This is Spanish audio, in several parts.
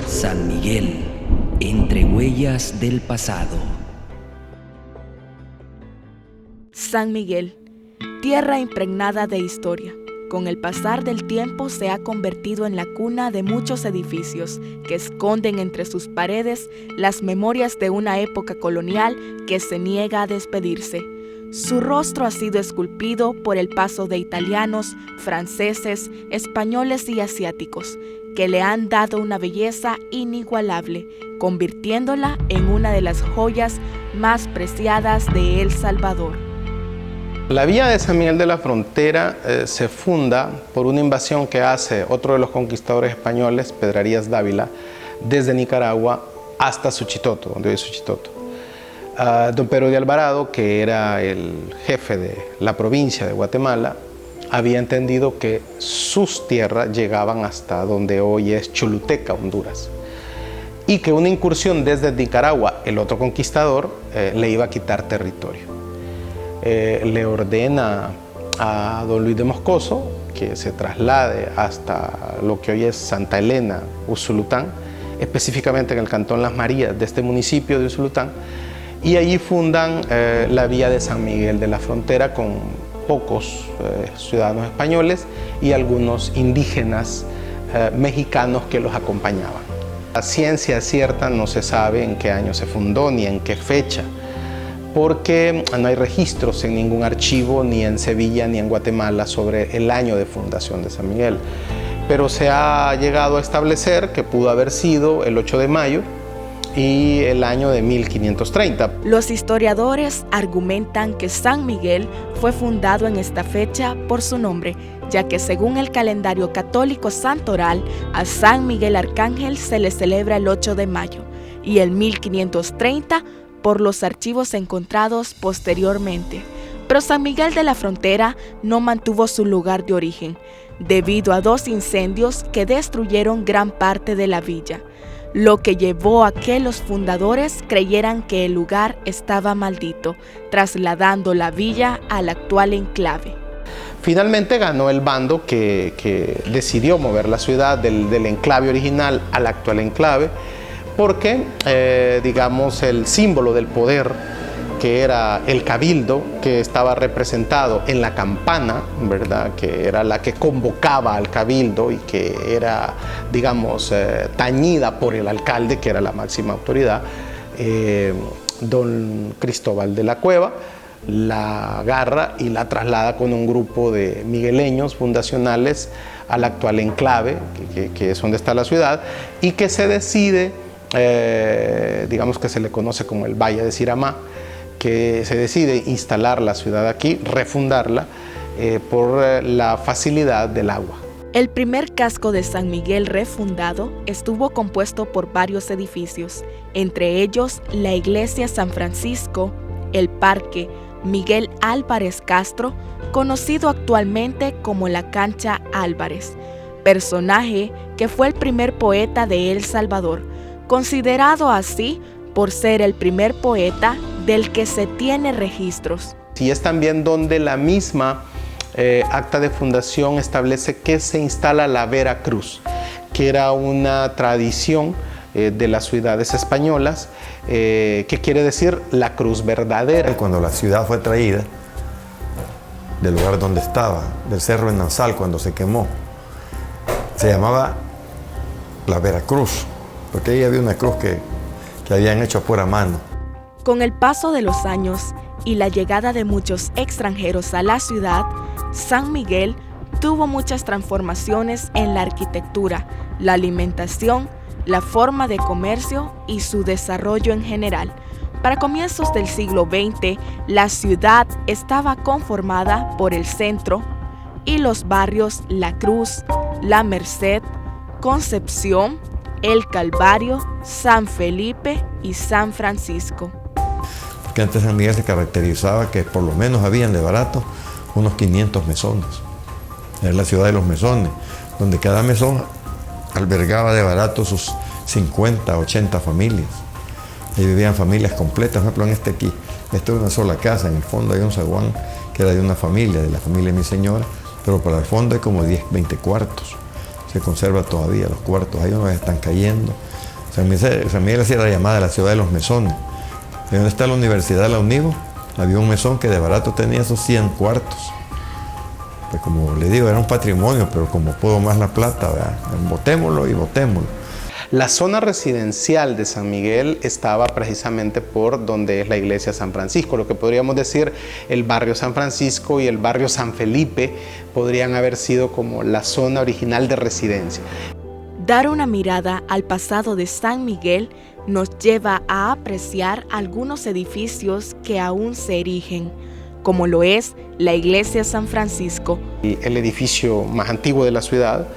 San Miguel, entre huellas del pasado. San Miguel, tierra impregnada de historia. Con el pasar del tiempo se ha convertido en la cuna de muchos edificios que esconden entre sus paredes las memorias de una época colonial que se niega a despedirse. Su rostro ha sido esculpido por el paso de italianos, franceses, españoles y asiáticos, que le han dado una belleza inigualable, convirtiéndola en una de las joyas más preciadas de El Salvador. La villa de San Miguel de la Frontera se funda por una invasión que hace otro de los conquistadores españoles, Pedrarías Dávila, desde Nicaragua hasta Suchitoto, donde hoy es Suchitoto. Don Pedro de Alvarado, que era el jefe de la provincia de Guatemala, había entendido que sus tierras llegaban hasta donde hoy es Choluteca, Honduras, y que una incursión desde Nicaragua, el otro conquistador, le iba a quitar territorio. Le ordena a don Luis de Moscoso que se traslade hasta lo que hoy es Santa Elena, Usulután, específicamente en el cantón Las Marías de este municipio de Usulután, y allí fundan la villa de San Miguel de la Frontera con pocos ciudadanos españoles y algunos indígenas mexicanos que los acompañaban. La ciencia cierta no se sabe en qué año se fundó ni en qué fecha, porque no hay registros en ningún archivo, ni en Sevilla ni en Guatemala, sobre el año de fundación de San Miguel. Pero se ha llegado a establecer que pudo haber sido el 8 de mayo y el año de 1530. Los historiadores argumentan que San Miguel fue fundado en esta fecha por su nombre, ya que según el calendario católico santoral, a San Miguel Arcángel se le celebra el 8 de mayo y el 1530 por los archivos encontrados posteriormente. Pero San Miguel de la Frontera no mantuvo su lugar de origen, debido a 2 incendios que destruyeron gran parte de la villa, lo que llevó a que los fundadores creyeran que el lugar estaba maldito, trasladando la villa al actual enclave. Finalmente ganó el bando que decidió mover la ciudad del enclave original al actual enclave, porque, digamos, el símbolo del poder, que era el cabildo, que estaba representado en la campana, ¿verdad?, que era la que convocaba al cabildo y que era, digamos, tañida por el alcalde, que era la máxima autoridad, don Cristóbal de la Cueva, la agarra y la traslada con un grupo de migueleños fundacionales al actual enclave, que es donde está la ciudad, y que se decide, digamos que se le conoce como el Valle de Siramá, que se decide instalar la ciudad aquí, refundarla, por la facilidad del agua. El primer casco de San Miguel refundado estuvo compuesto por varios edificios, entre ellos la iglesia San Francisco, el parque Miguel Álvarez Castro, conocido actualmente como la Cancha Álvarez, personaje que fue el primer poeta de El Salvador, considerado así por ser el primer poeta del que se tiene registros. Y es también donde la misma acta de fundación establece que se instala la Vera Cruz, que era una tradición de las ciudades españolas, que quiere decir la cruz verdadera. Cuando la ciudad fue traída del lugar donde estaba, del Cerro de Nanzal, cuando se quemó, se llamaba la Veracruz, porque ahí había una cruz que habían hecho a pura mano. Con el paso de los años y la llegada de muchos extranjeros a la ciudad, San Miguel tuvo muchas transformaciones en la arquitectura, la alimentación, la forma de comercio y su desarrollo en general. Para comienzos del siglo XX, la ciudad estaba conformada por el centro y los barrios La Cruz, La Merced, Concepción, El Calvario, San Felipe y San Francisco. Porque antes San Miguel se caracterizaba que por lo menos habían de barato unos 500 mesones. Era la ciudad de los mesones, donde cada mesón albergaba de barato sus 50, 80 familias. Ahí vivían familias completas. Por ejemplo, en este aquí, esta es una sola casa, en el fondo hay un zaguán que era de una familia, de la familia de mi señora, pero para el fondo hay como 10, 20 cuartos. Se conserva todavía los cuartos, hay unos que están cayendo. San Miguel hacía la llamada de la ciudad de los mesones. De donde está la Universidad de la UNIVO, había un mesón que de barato tenía esos 100 cuartos. Pues como le digo, era un patrimonio, pero como puedo más la plata, ¿verdad? Botémoslo y botémoslo. La zona residencial de San Miguel estaba precisamente por donde es la iglesia San Francisco, lo que podríamos decir el barrio San Francisco y el barrio San Felipe podrían haber sido como la zona original de residencia. Dar una mirada al pasado de San Miguel nos lleva a apreciar algunos edificios que aún se erigen, como lo es la iglesia San Francisco. Y el edificio más antiguo de la ciudad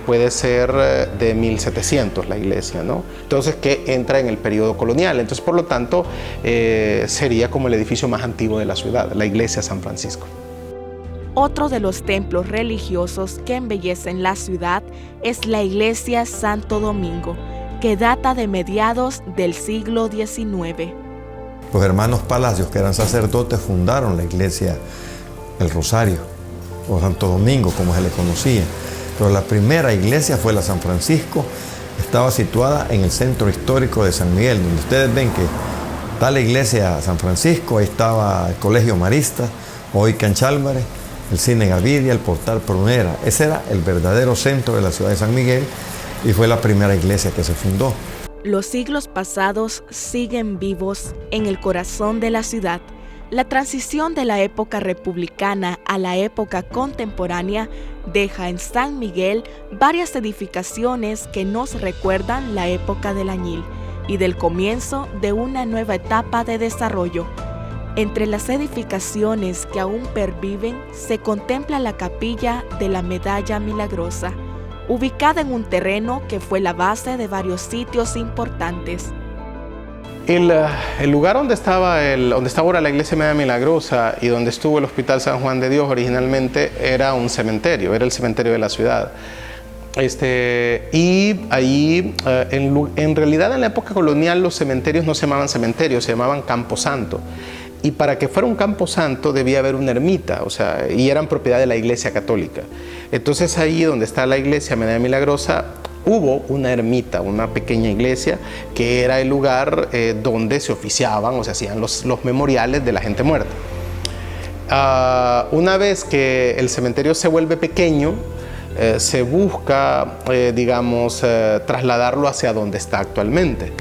puede ser de 1700 la iglesia, ¿no? Entonces que entra en el periodo colonial, entonces por lo tanto sería como el edificio más antiguo de la ciudad, la iglesia San Francisco. Otro de los templos religiosos que embellecen la ciudad es la iglesia Santo Domingo, que data de mediados del siglo XIX. Los hermanos Palacios, que eran sacerdotes, fundaron la iglesia El Rosario, o Santo Domingo, como se le conocía. Pero la primera iglesia fue la San Francisco, estaba situada en el centro histórico de San Miguel, donde ustedes ven que está la iglesia San Francisco, ahí estaba el Colegio Marista, hoy Canchálvarez, el Cine Gavidia, el Portal Prunera. Ese era el verdadero centro de la ciudad de San Miguel y fue la primera iglesia que se fundó. Los siglos pasados siguen vivos en el corazón de la ciudad. La transición de la época republicana a la época contemporánea deja en San Miguel varias edificaciones que nos recuerdan la época del añil y del comienzo de una nueva etapa de desarrollo. Entre las edificaciones que aún perviven se contempla la capilla de la Medalla Milagrosa, ubicada en un terreno que fue la base de varios sitios importantes. El lugar donde está ahora la iglesia Medalla Milagrosa y donde estuvo el Hospital San Juan de Dios originalmente era un cementerio, era el cementerio de la ciudad. Y ahí, en realidad en la época colonial los cementerios no se llamaban cementerios, se llamaban camposanto. Y para que fuera un camposanto debía haber una ermita, o sea, y eran propiedad de la Iglesia Católica. Entonces ahí donde está la iglesia Medalla Milagrosa hubo una ermita, una pequeña iglesia que era el lugar donde se oficiaban o se hacían los memoriales de la gente muerta. Una vez que el cementerio se vuelve pequeño, se busca, trasladarlo hacia donde está actualmente.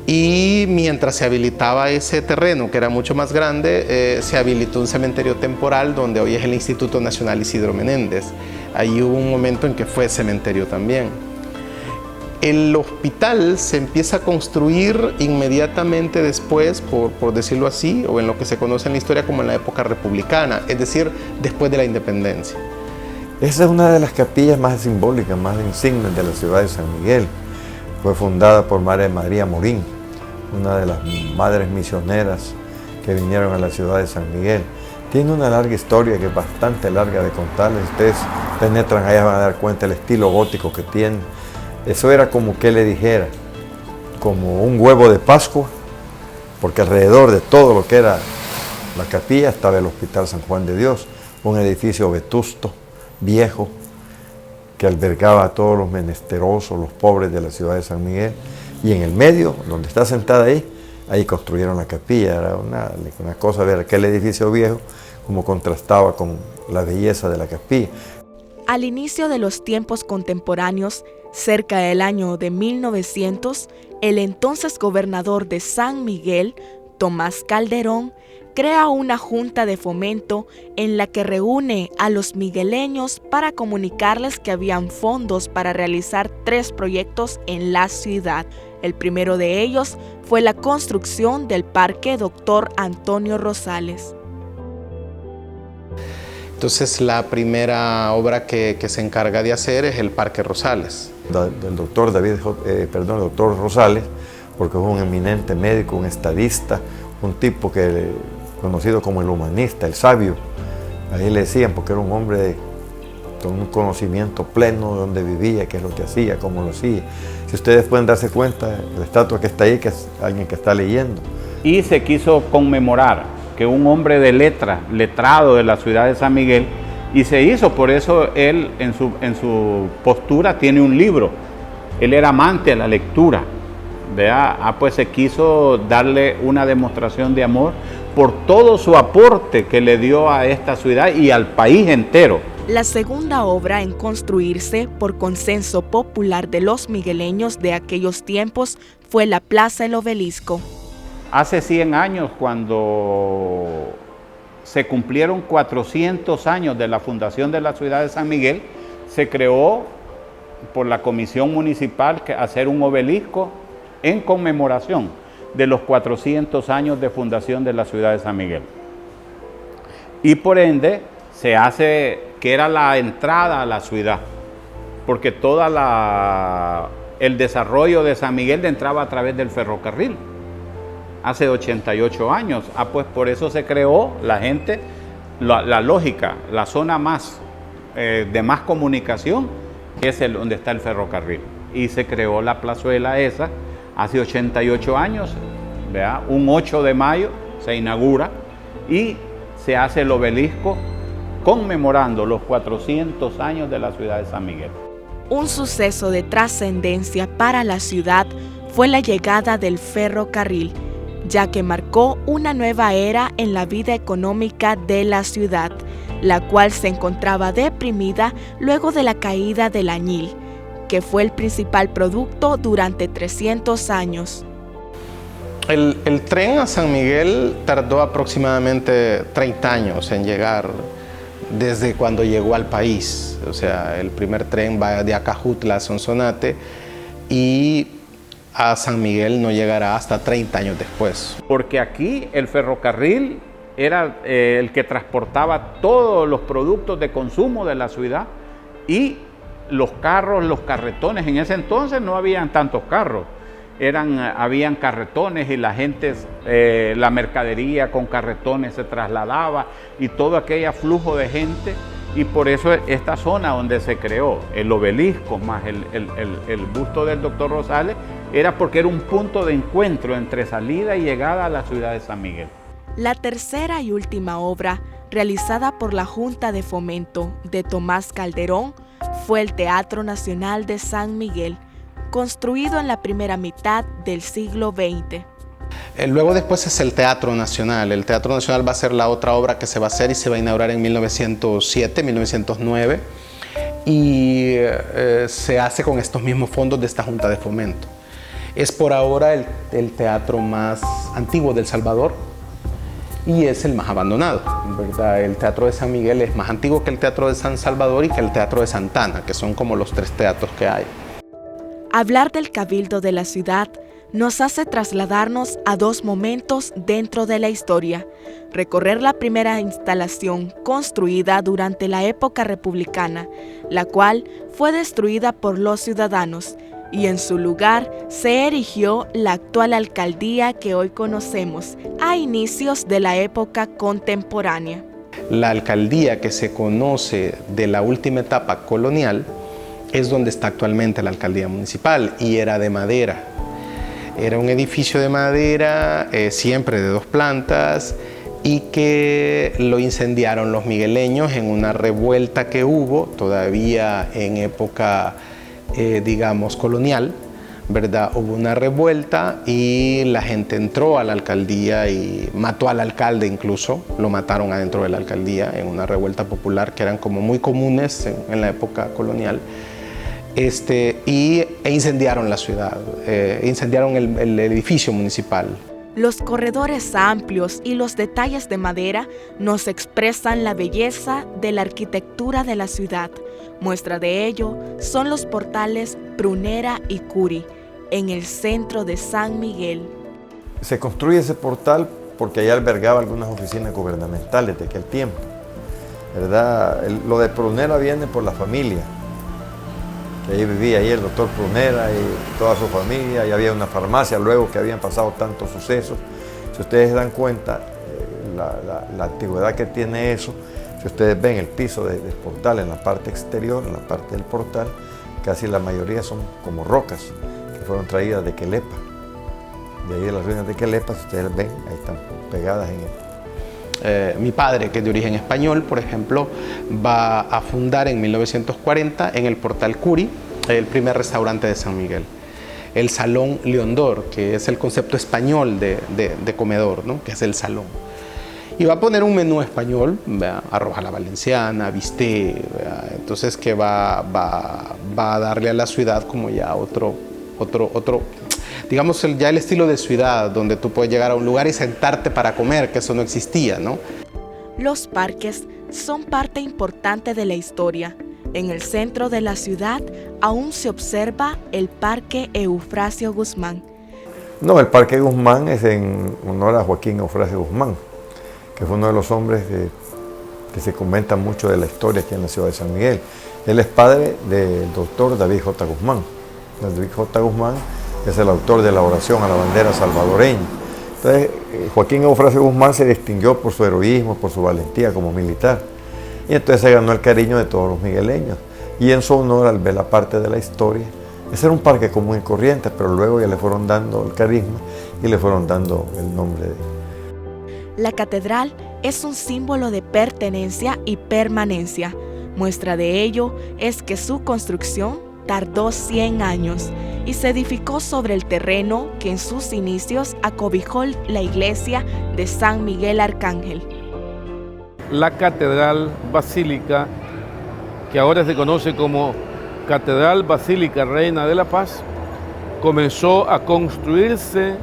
Y mientras se habilitaba ese terreno, que era mucho más grande, se habilitó un cementerio temporal donde hoy es el Instituto Nacional Isidro Menéndez. Ahí hubo un momento en que fue cementerio también. El hospital se empieza a construir inmediatamente después, por decirlo así, o en lo que se conoce en la historia como en la época republicana, es decir, después de la independencia. Esa es una de las capillas más simbólicas, más insignes de la ciudad de San Miguel. Fue fundada por Madre María Morín, una de las madres misioneras que vinieron a la ciudad de San Miguel. Tiene una larga historia que es bastante larga de contarles. Ustedes penetran allá, van a dar cuenta del estilo gótico que tiene. Eso era como que le dijera, como un huevo de Pascua, porque alrededor de todo lo que era la capilla estaba el Hospital San Juan de Dios, un edificio vetusto, viejo, que albergaba a todos los menesterosos, los pobres de la ciudad de San Miguel. Y en el medio, donde está sentada ahí construyeron la capilla. Era una cosa ver aquel edificio viejo, como contrastaba con la belleza de la capilla. Al inicio de los tiempos contemporáneos, cerca del año de 1900, el entonces gobernador de San Miguel, Tomás Calderón, crea una junta de fomento en la que reúne a los migueleños para comunicarles que habían fondos para realizar 3 proyectos en la ciudad. El primero de ellos fue la construcción del Parque Dr. Antonio Rosales. Entonces la primera obra que se encarga de hacer es el Parque Rosales. Del doctor doctor Rosales, porque fue un eminente médico, un estadista, un tipo conocido como el humanista, el sabio. Ahí le decían porque era un hombre con un conocimiento pleno de dónde vivía, qué es lo que hacía, cómo lo hacía. Si ustedes pueden darse cuenta, la estatua que está ahí, que es alguien que está leyendo. Y se quiso conmemorar que un hombre de letrado de la ciudad de San Miguel Y se hizo, por eso él en su postura tiene un libro. Él era amante a la lectura, ¿verdad? Pues se quiso darle una demostración de amor por todo su aporte que le dio a esta ciudad y al país entero. La segunda obra en construirse por consenso popular de los migueleños de aquellos tiempos fue la Plaza El Obelisco. Hace 100 años, cuando se cumplieron 400 años de la fundación de la ciudad de San Miguel, se creó por la comisión municipal hacer un obelisco en conmemoración de los 400 años de fundación de la ciudad de San Miguel. Y por ende se hace, que era la entrada a la ciudad, porque el desarrollo de San Miguel entraba a través del ferrocarril. Hace 88 años, pues por eso se creó la lógica, la zona más de más comunicación, que es donde está el ferrocarril. Y se creó la plazuela esa hace 88 años, ¿verdad? Un 8 de mayo se inaugura y se hace el obelisco conmemorando los 400 años de la ciudad de San Miguel. Un suceso de trascendencia para la ciudad fue la llegada del ferrocarril, ya que marcó una nueva era en la vida económica de la ciudad, la cual se encontraba deprimida luego de la caída del añil, que fue el principal producto durante 300 años. El tren a San Miguel tardó aproximadamente 30 años en llegar desde cuando llegó al país. O sea, el primer tren va de Acajutla a Sonsonate y a San Miguel no llegará hasta 30 años después. Porque aquí el ferrocarril era el que transportaba todos los productos de consumo de la ciudad y los carros, los carretones. En ese entonces no habían tantos carros, habían carretones y la gente, la mercadería con carretones se trasladaba y todo aquel flujo de gente. Y por eso esta zona donde se creó el obelisco más el busto del doctor Rosales era porque era un punto de encuentro entre salida y llegada a la ciudad de San Miguel. La tercera y última obra realizada por la Junta de Fomento de Tomás Calderón fue el Teatro Nacional de San Miguel, construido en la primera mitad del siglo XX. Luego después es el Teatro Nacional. El Teatro Nacional va a ser la otra obra que se va a hacer y se va a inaugurar en 1907, 1909 y se hace con estos mismos fondos de esta Junta de Fomento. Es por ahora el teatro más antiguo de El Salvador y es el más abandonado, ¿verdad? El Teatro de San Miguel es más antiguo que el Teatro de San Salvador y que el Teatro de Santana, que son como los tres teatros que hay. Hablar del Cabildo de la ciudad nos hace trasladarnos a dos momentos dentro de la historia: recorrer la primera instalación construida durante la época republicana, la cual fue destruida por los ciudadanos, y en su lugar se erigió la actual alcaldía que hoy conocemos, a inicios de la época contemporánea. La alcaldía que se conoce de la última etapa colonial es donde está actualmente la alcaldía municipal y era de madera. Era un edificio de madera, siempre de 2 plantas, y que lo incendiaron los migueleños en una revuelta que hubo todavía en época, digamos, colonial, ¿verdad? Hubo una revuelta y la gente entró a la alcaldía y mató al alcalde incluso, lo mataron adentro de la alcaldía en una revuelta popular que eran como muy comunes en la época colonial. E incendiaron la ciudad, incendiaron el edificio municipal. Los corredores amplios y los detalles de madera nos expresan la belleza de la arquitectura de la ciudad. Muestra de ello son los portales Prunera y Curi, en el centro de San Miguel. Se construye ese portal porque allá albergaba algunas oficinas gubernamentales de aquel tiempo, ¿verdad? Lo de Prunera viene por la familia. Ahí vivía ahí el doctor Prunera y toda su familia, y había una farmacia luego que habían pasado tantos sucesos. Si ustedes se dan cuenta, la antigüedad que tiene eso, si ustedes ven el piso del portal en la parte exterior, en la parte del portal, casi la mayoría son como rocas que fueron traídas de Quelepa. De ahí de las ruinas de Quelepa, si ustedes ven, ahí están pegadas en Mi padre, que es de origen español, por ejemplo, va a fundar en 1940 en el Portal Curi el primer restaurante de San Miguel. El Salón León d'Or, que es el concepto español de comedor, ¿no? Que es el salón. Y va a poner un menú español, ¿verdad? Arroz a la valenciana, bistec, ¿verdad? Entonces que va a darle a la ciudad como ya otro, digamos ya el estilo de ciudad, donde tú puedes llegar a un lugar y sentarte para comer, que eso no existía, ¿no? Los parques son parte importante de la historia. En el centro de la ciudad aún se observa el Parque Eufrasio Guzmán. No, el Parque Guzmán es en honor a Joaquín Eufrasio Guzmán, que fue uno de los hombres que se comenta mucho de la historia aquí en la ciudad de San Miguel. Él es padre del doctor David J. Guzmán. David J. Guzmán es el autor de la oración a la bandera salvadoreña. Entonces, Joaquín Eufrasio Guzmán se distinguió por su heroísmo, por su valentía como militar. Y entonces se ganó el cariño de todos los migueleños. Y en su honor, al ver la parte de la historia, ese era un parque común y corriente, pero luego ya le fueron dando el carisma y le fueron dando el nombre de... La catedral es un símbolo de pertenencia y permanencia. Muestra de ello es que su construcción tardó 100 años y se edificó sobre el terreno que en sus inicios acobijó la iglesia de San Miguel Arcángel. La Catedral Basílica, que ahora se conoce como Catedral Basílica Reina de la Paz, comenzó a construirse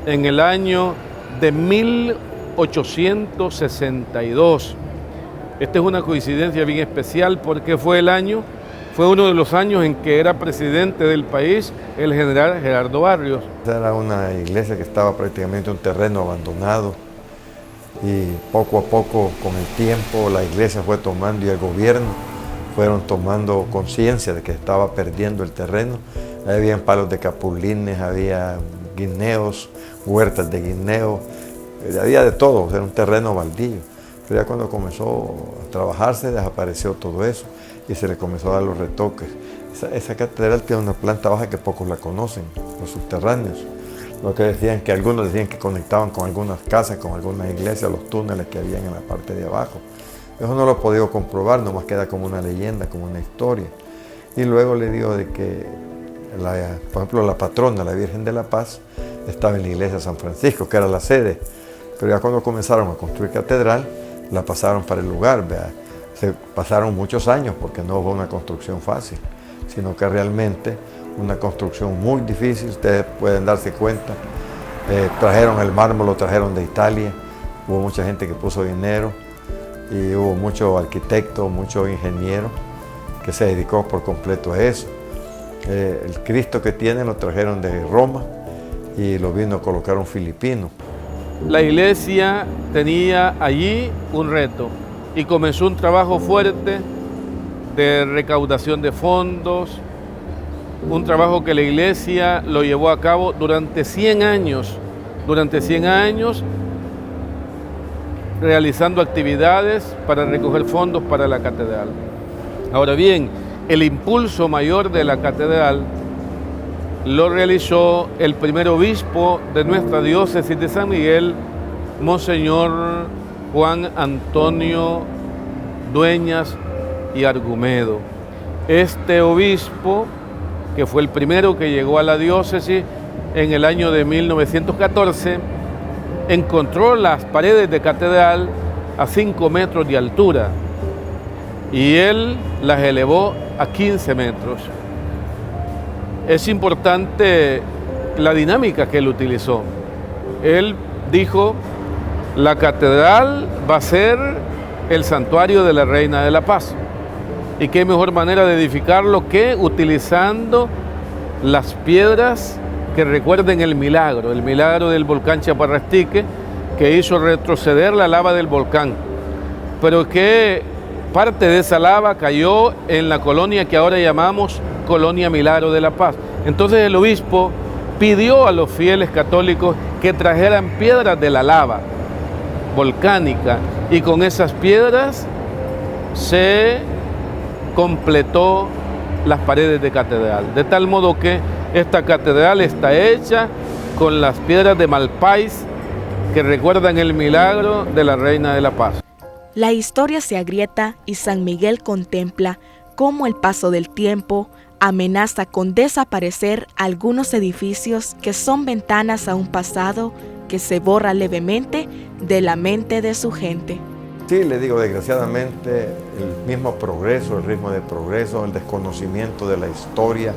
en el año de 1862. Esta es una coincidencia bien especial porque fue uno de los años en que era presidente del país el general Gerardo Barrios. Era una iglesia que estaba prácticamente en un terreno abandonado y poco a poco, con el tiempo, la iglesia fue tomando y el gobierno fueron tomando conciencia de que estaba perdiendo el terreno. Había palos de capulines, había guineos, huertas de guineo, había de todo, era un terreno baldío. Pero ya cuando comenzó a trabajarse desapareció todo eso y se le comenzó a dar los retoques. Esa catedral tiene una planta baja que pocos la conocen, los subterráneos. Lo que decían que algunos decían que conectaban con algunas casas, con algunas iglesias, los túneles que habían en la parte de abajo. Eso no lo he podido comprobar, nomás queda como una leyenda, como una historia. Y luego le digo de que, por ejemplo, la patrona, la Virgen de la Paz, estaba en la iglesia de San Francisco, que era la sede. Pero ya cuando comenzaron a construir catedral, la pasaron para el lugar, ¿verdad? Se pasaron muchos años porque no fue una construcción fácil, sino que realmente una construcción muy difícil. Ustedes pueden darse cuenta, trajeron el mármol, lo trajeron de Italia, hubo mucha gente que puso dinero y hubo muchos arquitectos, muchos ingenieros que se dedicó por completo a eso. El Cristo que tienen lo trajeron de Roma y lo vino a colocar un filipino. La iglesia tenía allí un reto y comenzó un trabajo fuerte de recaudación de fondos, un trabajo que la iglesia lo llevó a cabo durante 100 años, realizando actividades para recoger fondos para la catedral. Ahora bien, el impulso mayor de la catedral lo realizó el primer obispo de nuestra diócesis de San Miguel, Monseñor Juan Antonio Dueñas y Argumedo. Este obispo, que fue el primero que llegó a la diócesis en el año de 1914, encontró las paredes de catedral a 5 metros de altura y él las elevó a 15 metros. Es importante la dinámica que él utilizó. Él dijo, la catedral va a ser el santuario de la Reina de la Paz. Y qué mejor manera de edificarlo que utilizando las piedras que recuerden el milagro del volcán Chaparrastique, que hizo retroceder la lava del volcán, pero que parte de esa lava cayó en la colonia que ahora llamamos Colonia Milagro de la Paz. Entonces el obispo pidió a los fieles católicos que trajeran piedras de la lava volcánica y con esas piedras se completó las paredes de catedral, de tal modo que esta catedral está hecha con las piedras de Malpais que recuerdan el milagro de la Reina de la Paz. La historia se agrieta y San Miguel contempla cómo el paso del tiempo amenaza con desaparecer algunos edificios que son ventanas a un pasado que se borra levemente de la mente de su gente. Sí, le digo, desgraciadamente, el mismo progreso, el ritmo de progreso, el desconocimiento de la historia,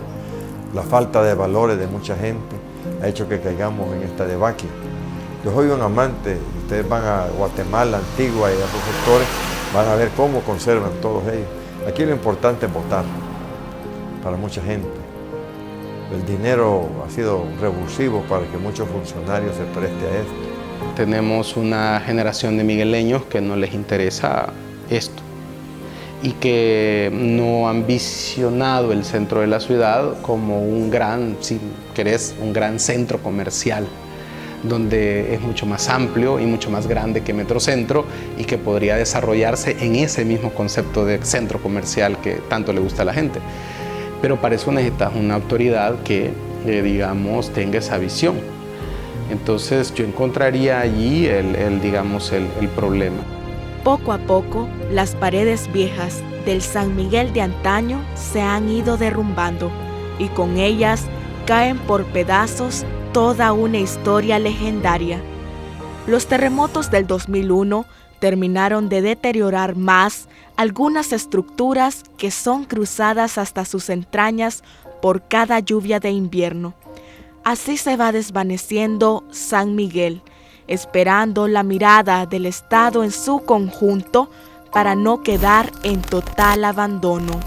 la falta de valores de mucha gente, ha hecho que caigamos en esta debacle. Yo soy un amante, ustedes van a Guatemala, Antigua y a esos sectores, van a ver cómo conservan todos ellos. Aquí lo importante es votar para mucha gente. El dinero ha sido revulsivo para que muchos funcionarios se presten a esto. Tenemos una generación de migueleños que no les interesa esto y que no han visionado el centro de la ciudad como un gran, si querés, un gran centro comercial, donde es mucho más amplio y mucho más grande que Metrocentro y que podría desarrollarse en ese mismo concepto de centro comercial que tanto le gusta a la gente. Pero para eso necesitas una autoridad que, digamos, tenga esa visión. Entonces yo encontraría allí el problema. Poco a poco, las paredes viejas del San Miguel de antaño se han ido derrumbando y con ellas caen por pedazos toda una historia legendaria. Los terremotos del 2001 terminaron de deteriorar más algunas estructuras que son cruzadas hasta sus entrañas por cada lluvia de invierno. Así se va desvaneciendo San Miguel, esperando la mirada del Estado en su conjunto para no quedar en total abandono.